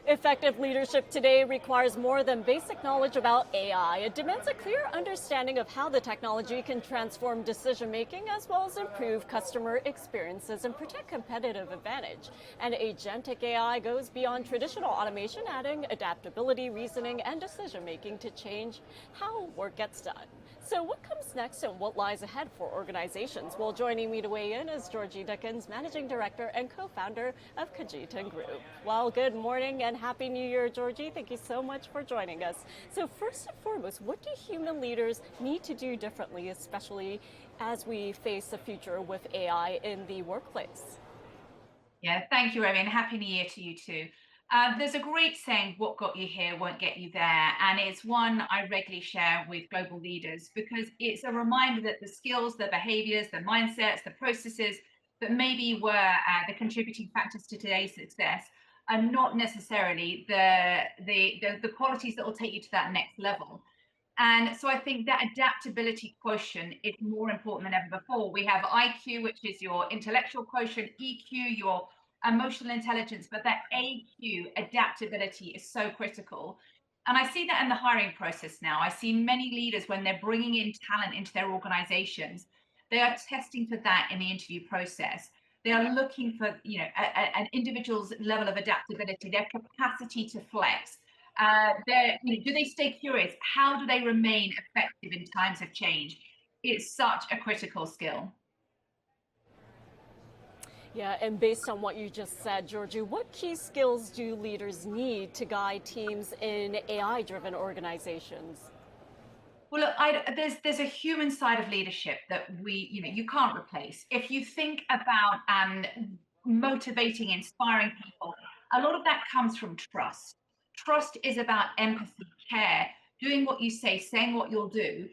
Effective leadership today requires more than basic knowledge about AI. It demands a clear understanding of how the technology can transform decision making as well as improve customer experiences and protect competitive advantage. And agentic AI goes beyond traditional automation, adding adaptability, reasoning, and decision making to change how work gets done. So what comes next and what lies ahead for organizations? Well, joining me to weigh in is Georgie Dickens, Managing Director and co-founder of Cajetan Group. Well, good morning and Happy New Year, Georgie. Thank you so much for joining us. So first and foremost, what do human leaders need to do differently, especially as we face the future with AI in the workplace? Yeah, thank you, Remy, and Happy New Year to you too. There's a great saying, what got you here won't get you there. And it's one I regularly share with global leaders because it's a reminder that the skills, the behaviors, the mindsets, the processes that maybe were the contributing factors to today's success are not necessarily the qualities that will take you to that next level. And so I think that adaptability quotient is more important than ever before. We have IQ, which is your intellectual quotient, EQ, your emotional intelligence, but that AQ, adaptability, is so critical. And I see that in the hiring process now. I see many leaders when they're bringing in talent into their organizations, they are testing for that in the interview process. They are looking for, an individual's level of adaptability, their capacity to flex. Do they stay curious? How do they remain effective in times of change? It's such a critical skill. Yeah, and based on what you just said, Georgie, what key skills do leaders need to guide teams in AI-driven organizations? Well, look, there's a human side of leadership that you can't replace. If you think about motivating, inspiring people, a lot of that comes from trust. Trust is about empathy, care, doing what you say, saying what you'll do.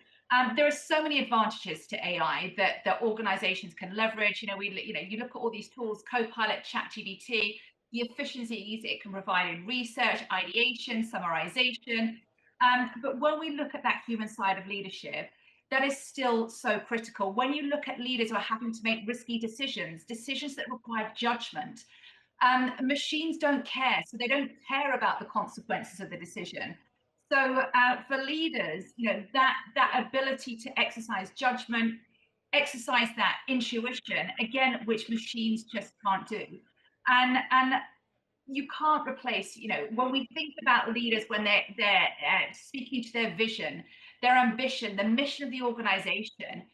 There are so many advantages to AI that organizations can leverage. You look at all these tools, Copilot, ChatGPT, the efficiencies it can provide in research, ideation, summarization. But when we look at that human side of leadership, that is still so critical. When you look at leaders who are having to make risky decisions, decisions that require judgment, machines don't care. So they don't care about the consequences of the decision. So for leaders, that ability to exercise judgment, exercise that intuition, again, which machines just can't do. And you can't replace, when we think about leaders, when they're speaking to their vision, their ambition, the mission of the organization,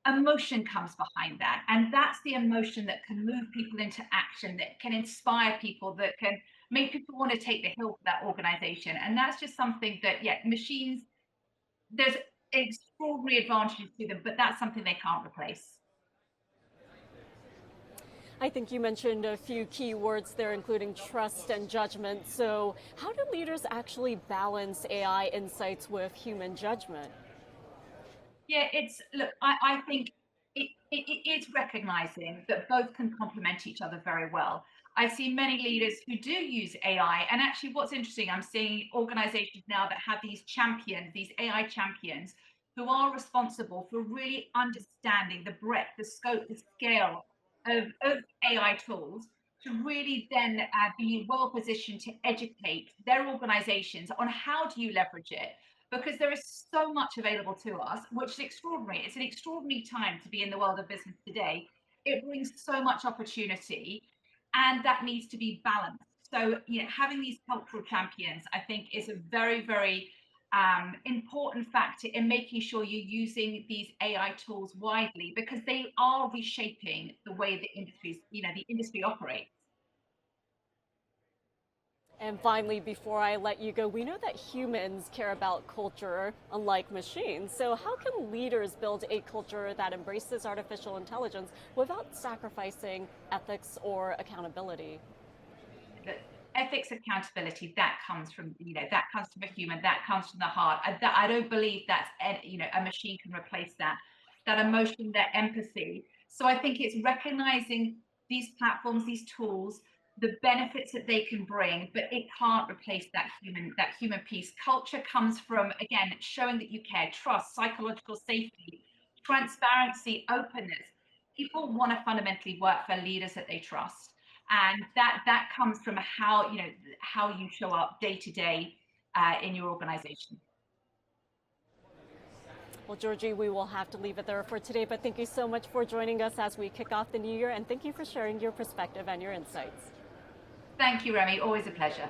emotion comes behind that, and that's the emotion that can move people into action, that can inspire people, that can make people want to take the hill for that organization. And that's just something that, yeah, machines, there's extraordinary advantages to them, but that's something they can't replace. I think you mentioned a few key words there, including trust and judgment. So how do leaders actually balance AI insights with human judgment? Yeah, look, I think it's recognizing that both can complement each other very well. I see many leaders who do use AI. And actually, what's interesting, I'm seeing organizations now that have these champions, these AI champions, who are responsible for really understanding the breadth, the scope, the scale of AI tools to really then be well positioned to educate their organizations on how do you leverage it, because there is so much available to us, which is extraordinary. It's an extraordinary time to be in the world of business today. It brings so much opportunity, and that needs to be balanced. So, having these cultural champions, I think, is a very, very important factor in making sure you're using these AI tools widely, because they are reshaping the way the industry operates. And finally, before I let you go, we know that humans care about culture, unlike machines. So, how can leaders build a culture that embraces artificial intelligence without sacrificing ethics or accountability? The ethics, accountability, that comes from, that comes from a human, that comes from the heart. I don't believe that a machine can replace that emotion, that empathy. So I think it's recognizing these platforms, these tools, the benefits that they can bring, but it can't replace that human piece. Culture comes from, again, showing that you care, trust, psychological safety, transparency, openness. People want to fundamentally work for leaders that they trust. And that comes from how you show up day to day in your organization. Well, Georgie, we will have to leave it there for today, but thank you so much for joining us as we kick off the new year, and thank you for sharing your perspective and your insights. Thank you, Remy. Always a pleasure.